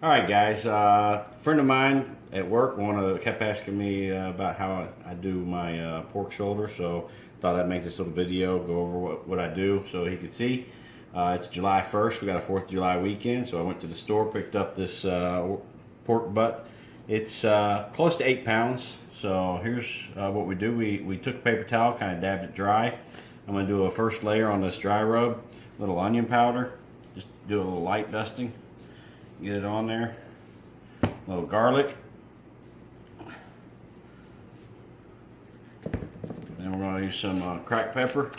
Alright guys, a friend of mine at work kept asking me about how I do my pork shoulder, so thought I'd make this little video, go over what I do so he could see. It's July 1st, we got a 4th of July weekend, so I went to the store, picked up this pork butt. It's close to 8 pounds, so here's what we do. We took a paper towel, kind of dabbed it dry. I'm going to do a first layer on this dry rub, a little onion powder, just do a little light dusting. Get it on there. A little garlic. Then we're going to use some cracked pepper.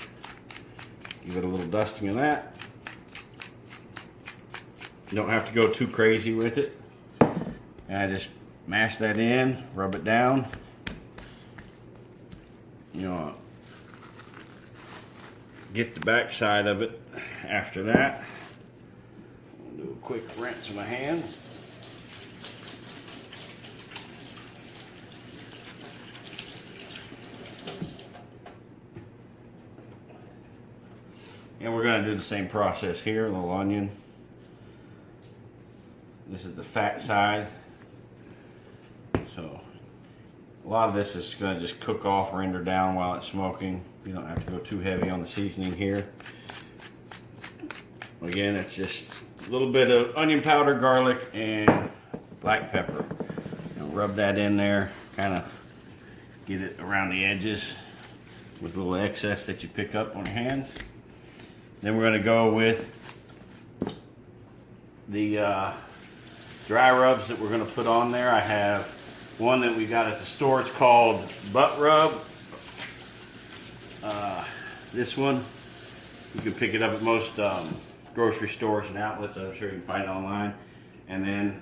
Give it a little dusting of that. You don't have to go too crazy with it. And I just mash that in, rub it down. You know, get the back side of it after that. Do a quick rinse of my hands. And we're going to do the same process here. A little onion. This is the fat side. So a lot of this is going to just cook off, render down while it's smoking. You don't have to go too heavy on the seasoning here. Again, it's just a little bit of onion powder, garlic, and black pepper. And rub that in there, kind of get it around the edges with a little excess that you pick up on your hands. Then we're going to go with the dry rubs that we're going to put on there. I have one that we got at the store. It's called butt rub. This one, you can pick it up at most grocery stores and outlets. I'm sure you can find it online. And then,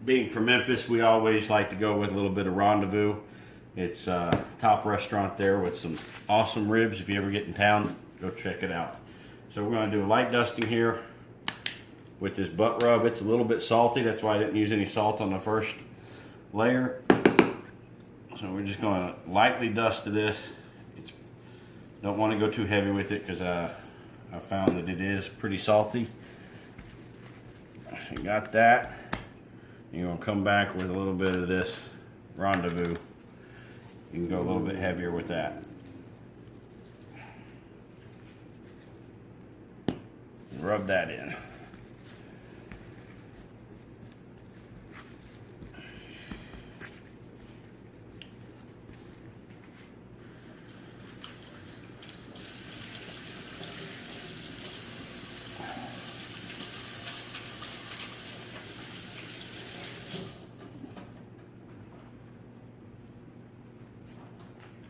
being from Memphis, we always like to go with a little bit of Rendezvous. It's a top restaurant there with some awesome ribs. If you ever get in town, go check it out. So we're going to do a light dusting here with this butt rub. It's a little bit salty. That's why I didn't use any salt on the first layer. So we're just going to lightly dust to this. Don't want to go too heavy with it because I found that it is pretty salty. So you got that. You're going to come back with a little bit of this Rendezvous. You can go a little bit heavier with that. Rub that in.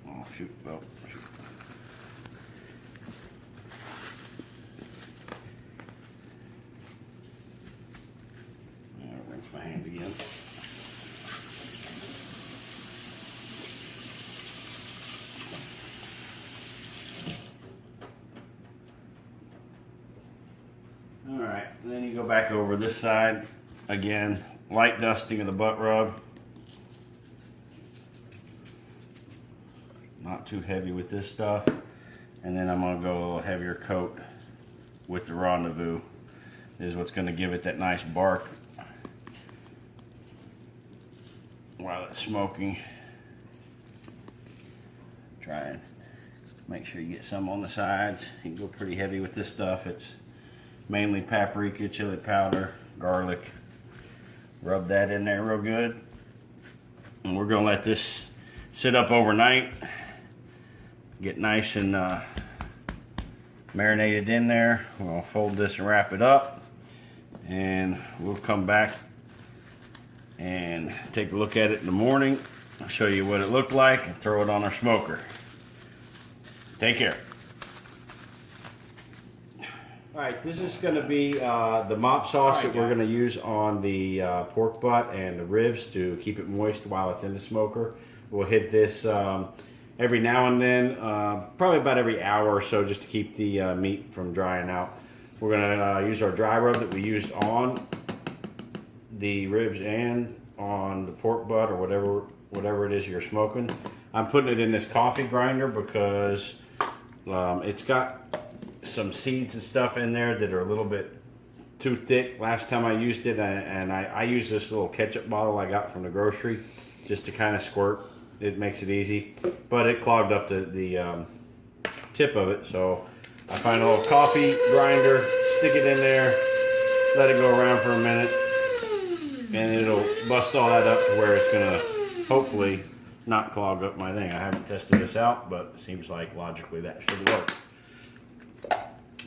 Oh shoot, oh shoot. Rinse my hands again. Alright, then you go back over this side. Again, light dusting of the butt rub. Not too heavy with this stuff. And then I'm going to go a little heavier coat with the Rendezvous. This is what's going to give it that nice bark while it's smoking. Try and make sure you get some on the sides. You can go pretty heavy with this stuff. It's mainly paprika, chili powder, garlic. Rub that in there real good. And we're going to let this sit up overnight. Get nice and marinated in there. We're going to fold this and wrap it up. And we'll come back and take a look at it in the morning. I'll show you what it looked like and throw it on our smoker. Take care. Alright, this is going to be the mop sauce that we're going to use on the pork butt and the ribs to keep it moist while it's in the smoker. We'll hit this every now and then, probably about every hour or so, just to keep the meat from drying out. We're going to use our dry rub that we used on the ribs and on the pork butt or whatever it is you're smoking. I'm putting it in this coffee grinder because it's got some seeds and stuff in there that are a little bit too thick last time I used it, and I use this little ketchup bottle I got from the grocery just to kind of squirt. It makes it easy, but it clogged up the tip of it, so I find a little coffee grinder, stick it in there, let it go around for a minute, and it'll bust all that up to where it's gonna hopefully not clog up my thing. I haven't tested this out, but it seems like logically that should work.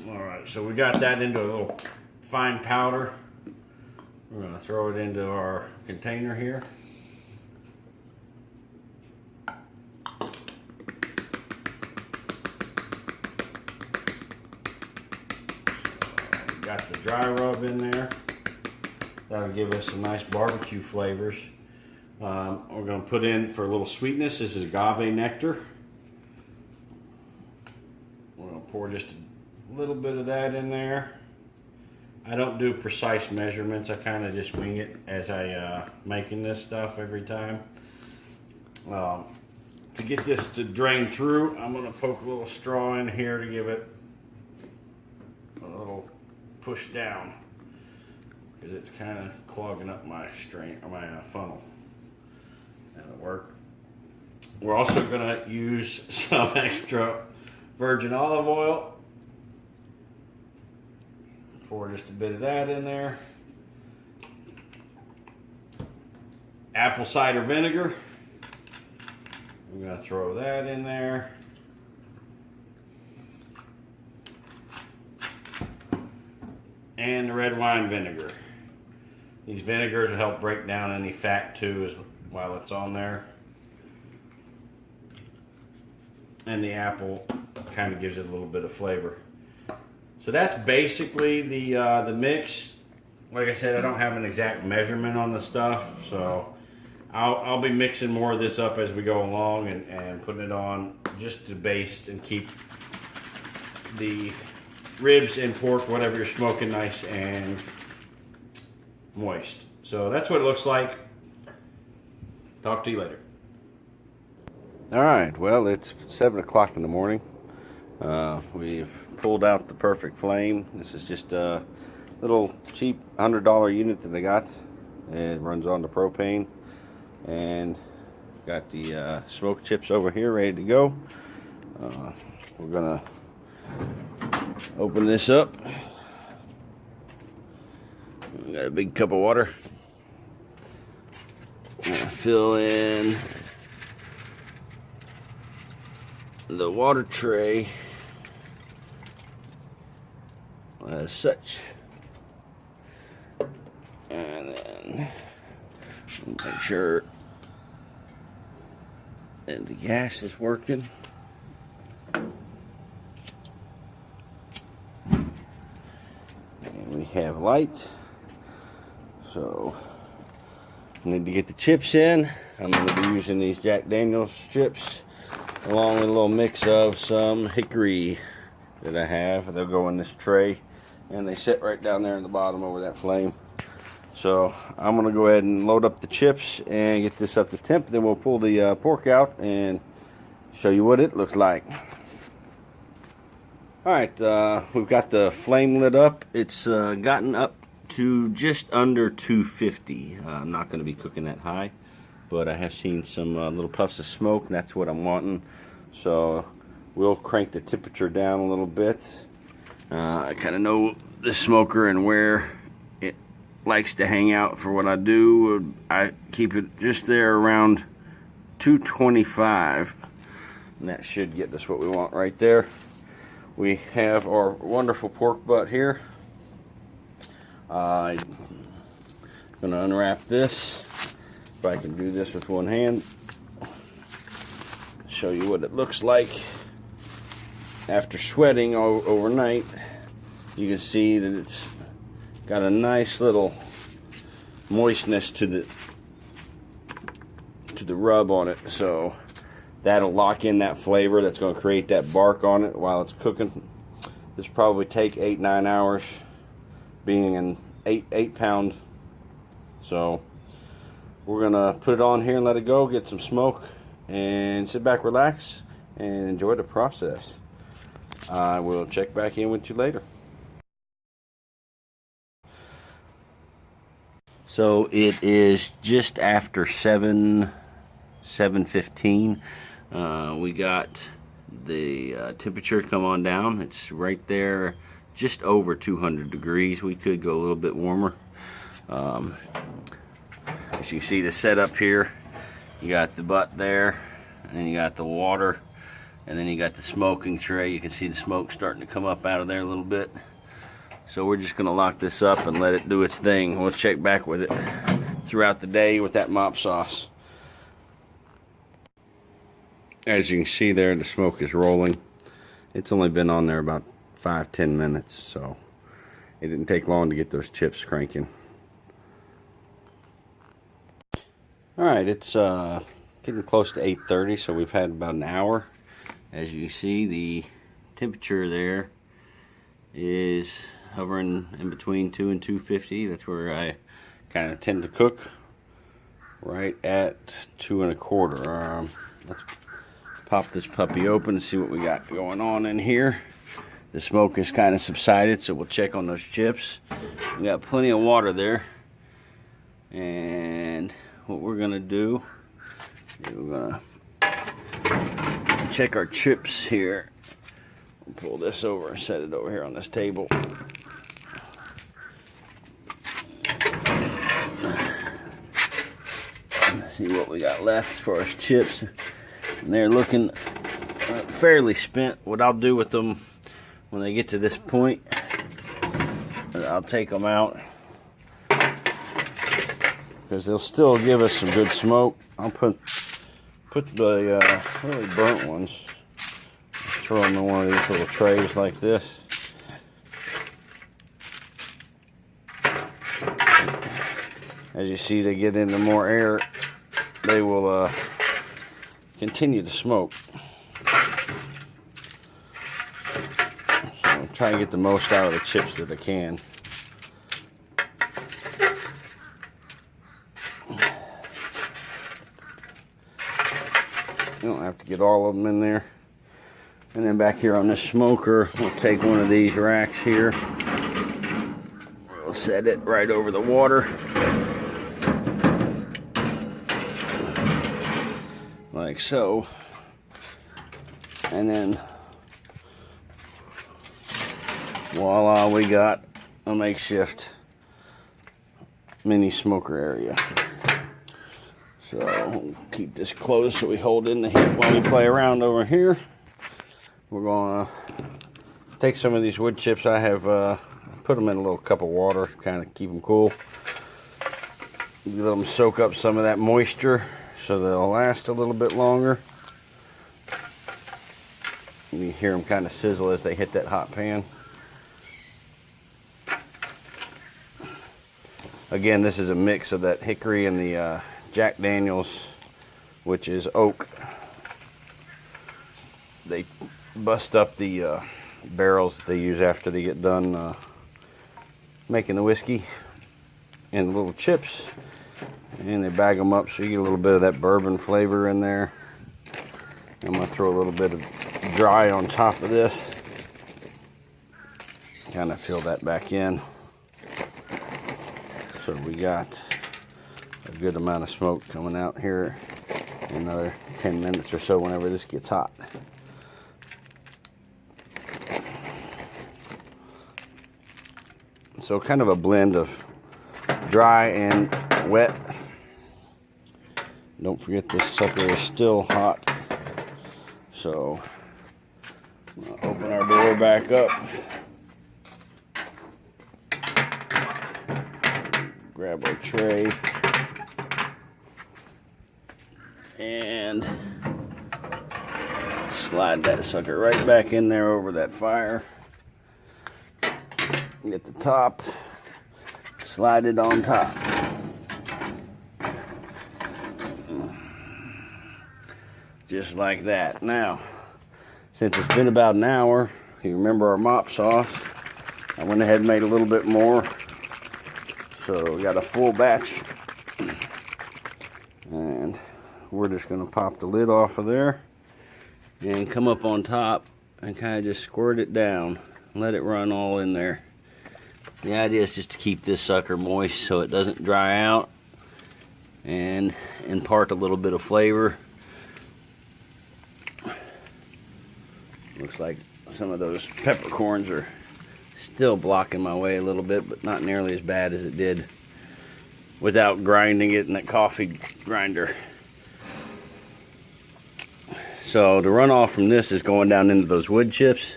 Alright, so we got that into a little fine powder. We're gonna throw it into our container here. Got the dry rub in there. That'll give us some nice barbecue flavors. We're going to put in, for a little sweetness, this is agave nectar. We're going to pour just a little bit of that in there. I don't do precise measurements. I kind of just wing it as I making this stuff every time. To get this to drain through, I'm going to poke a little straw in here to give it a little push down, because it's kind of clogging up my funnel. That'll work. We're also going to use some extra virgin olive oil. Pour just a bit of that in there. Apple cider vinegar. I'm going to throw that in there. And the red wine vinegar. These vinegars will help break down any fat too while it's on there. And the apple kind of gives it a little bit of flavor. So that's basically the mix. Like I said, I don't have an exact measurement on the stuff, so I'll be mixing more of this up as we go along and putting it on just to baste and keep the ribs and pork, whatever you're smoking, nice and moist. So that's what it looks like. Talk to you later. Alright, well, it's 7 o'clock in the morning. We've pulled out the perfect flame. This is just a little cheap $100 unit that I got. It runs on the propane. And got the smoke chips over here ready to go. We're gonna open this up. Got a big cup of water. Fill in the water tray as such, and then make sure that the gas is working. And we have light, so I need to get the chips in. I'm going to be using these Jack Daniels chips along with a little mix of some hickory that I have. They'll go in this tray, and they sit right down there in the bottom over that flame. So I'm going to go ahead and load up the chips and get this up to temp. Then we'll pull the pork out and show you what it looks like. Alright, we've got the flame lit up. It's gotten up to just under 250. I'm not going to be cooking that high, but I have seen some little puffs of smoke, and that's what I'm wanting. So we'll crank the temperature down a little bit. I kind of know the smoker and where it likes to hang out for what I do. I keep it just there around 225, and that should get us what we want right there. We have our wonderful pork butt here. I'm going to unwrap this. If I can do this with one hand, show you what it looks like after sweating overnight. You can see that it's got a nice little moistness to the rub on it, so that'll lock in that flavor. That's going to create that bark on it while it's cooking. This will probably take 8-9 hours, being an 8 pound. So we're gonna put it on here and let it go, get some smoke, and sit back, relax, and enjoy the process. I will check back in with you later. So it is just after 7:15. We got the temperature come on down. It's right there, just over 200 degrees. We could go a little bit warmer. As you can see the setup here, you got the butt there, and then you got the water, and then you got the smoking tray. You can see the smoke starting to come up out of there a little bit. So we're just going to lock this up and let it do its thing. We'll check back with it throughout the day with that mop sauce. As you can see there, the smoke is rolling. It's only been on there about 5-10 minutes, so it didn't take long to get those chips cranking. Alright, it's getting close to 8:30, so we've had about an hour. As you see, the temperature there is hovering in between 2 and 250. That's where I kind of tend to cook, right at 2 1/4. Let's pop this puppy open and see what we got going on in here. The smoke is kind of subsided, so we'll check on those chips. We got plenty of water there, and what we're gonna do is we're gonna check our chips here. We'll pull this over and set it over here on this table. See what we got left as far as chips, and they're looking fairly spent. What I'll do with them when they get to this point, I'll take them out because they'll still give us some good smoke. I'll put the really burnt ones, throw them in one of these little trays like this. As you see, they get into more air, they will continue to smoke. So I'll try and get the most out of the chips that I can. You don't have to get all of them in there. And then back here on this smoker, we'll take one of these racks here. We'll set it right over the water, like so, and then voila, we got a makeshift mini smoker area. So we'll keep this closed so we hold in the heat while we play around over here. We're gonna take some of these wood chips. I have put them in a little cup of water to kind of keep them cool. Let them soak up some of that moisture so they'll last a little bit longer. You hear them kind of sizzle as they hit that hot pan. Again, this is a mix of that hickory and the Jack Daniels, which is oak. They bust up the barrels that they use after they get done making the whiskey and the little chips, and they bag them up so you get a little bit of that bourbon flavor in there. I'm going to throw a little bit of dry on top of this, kind of fill that back in. So we got a good amount of smoke coming out here in another 10 minutes or so whenever this gets hot. So kind of a blend of dry and wet. Don't forget this sucker is still hot. So we'll open our door back up. Grab our tray. And slide that sucker right back in there over that fire. Get the top, slide it on top. Just like that. Now, since it's been about an hour, you remember our mop sauce, I went ahead and made a little bit more. So we got a full batch. And we're just going to pop the lid off of there and come up on top and kind of just squirt it down. Let it run all in there. The idea is just to keep this sucker moist so it doesn't dry out and impart a little bit of flavor. Looks like some of those peppercorns are still blocking my way a little bit, but not nearly as bad as it did without grinding it in that coffee grinder. So the runoff from this is going down into those wood chips,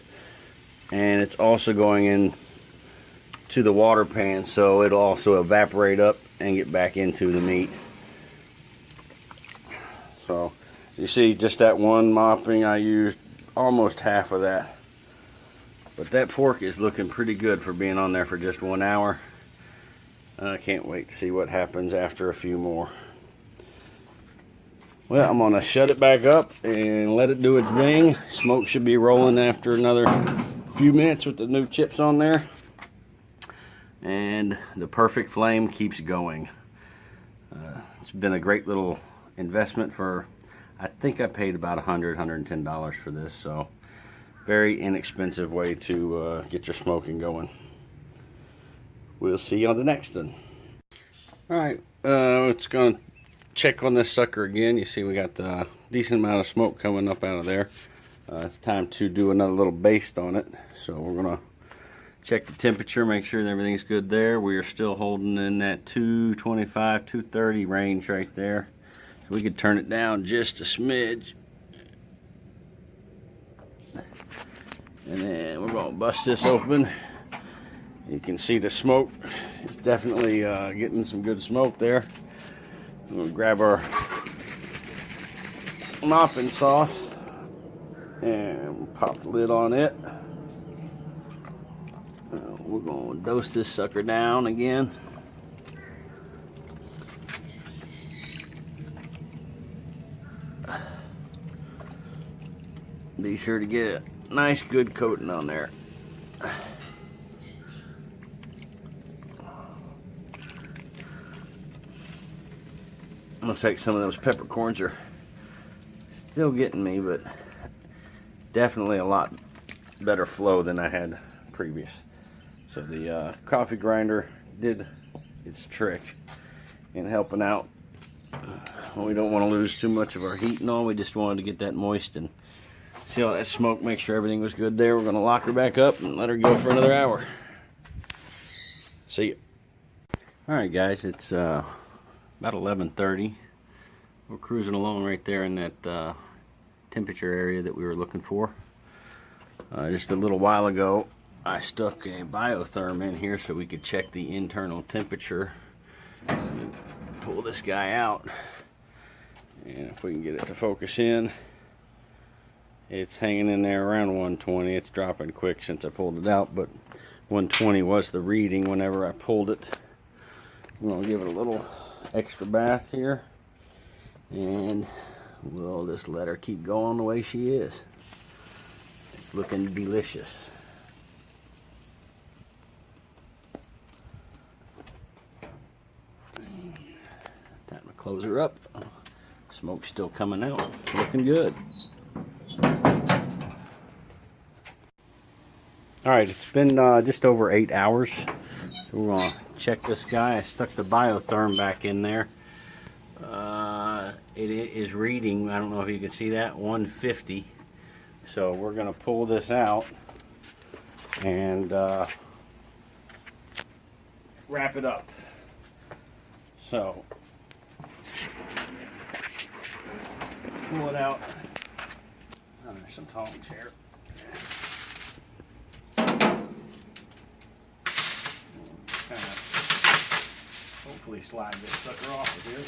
and it's also going in to the water pan, so it'll also evaporate up and get back into the meat. So you see, just that one mopping, I used almost half of that. But that pork is looking pretty good for being on there for just 1 hour. I can't wait to see what happens after a few more. Well, I'm gonna shut it back up and let it do its thing. Smoke should be rolling after another few minutes with the new chips on there. And the perfect flame keeps going. It's been a great little investment for, I think I paid about $110 for this, so very inexpensive way to get your smoking going. We'll see you on the next one. Alright, it's going to check on this sucker again. You see we got a decent amount of smoke coming up out of there. It's time to do another little baste on it. So we're going to check the temperature, make sure that everything's good there. We are still holding in that 225, 230 range right there. So we could turn it down just a smidge. And then we're going to bust this open. You can see the smoke. It's definitely getting some good smoke there. We'll grab our mopping sauce and pop the lid on it. We're going to dose this sucker down again. Be sure to get a nice good coating on there. Looks like some of those peppercorns are still getting me, but definitely a lot better flow than I had previous. So the coffee grinder did its trick in helping out. We don't want to lose too much of our heat and all. We just wanted to get that moist and see all that smoke, make sure everything was good there. We're going to lock her back up and let her go for another hour. See ya. Alright guys, it's about 11:30. We're cruising along right there in that temperature area that we were looking for. Just a little while ago I stuck a biotherm in here so we could check the internal temperature. Pull this guy out, and if we can get it to focus in, it's hanging in there around 120. It's dropping quick since I pulled it out, but 120 was the reading whenever I pulled it. I'm going to give it a little extra bath here, and we'll just let her keep going the way she is. It's looking delicious. Time to close her up. Smoke's still coming out. Looking good. Alright, it's been just over 8 hours. So we're going to check this guy. I stuck the biotherm back in there. It is reading, I don't know if you can see that, 150. So we're going to pull this out and wrap it up. So pull it out. Oh, there's some tongs here. Kind of hopefully slide this sucker off of here.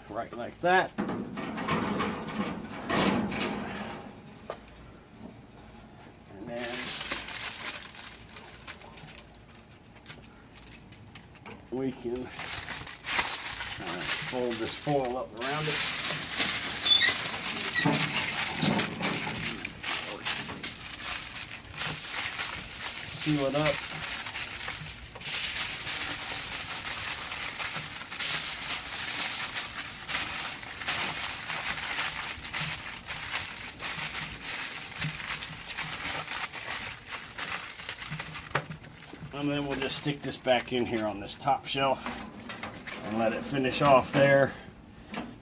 Right like that. And then we can fold this foil up around it. Seal it up. And then we'll just stick this back in here on this top shelf and let it finish off there.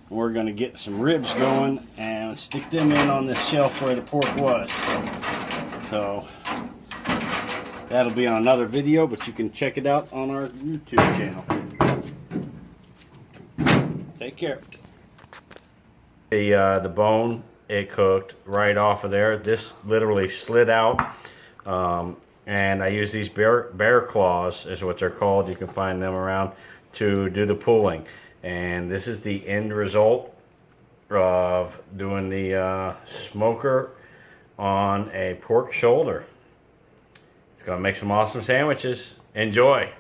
We're going to get some ribs going and stick them in on this shelf where the pork was. So that'll be on another video, but you can check it out on our YouTube channel. Take care. The bone, it cooked right off of there. This literally slid out. And I use these bear claws, is what they're called. You can find them around, to do the pulling. And this is the end result of doing the smoker on a pork shoulder. It's going to make some awesome sandwiches. Enjoy.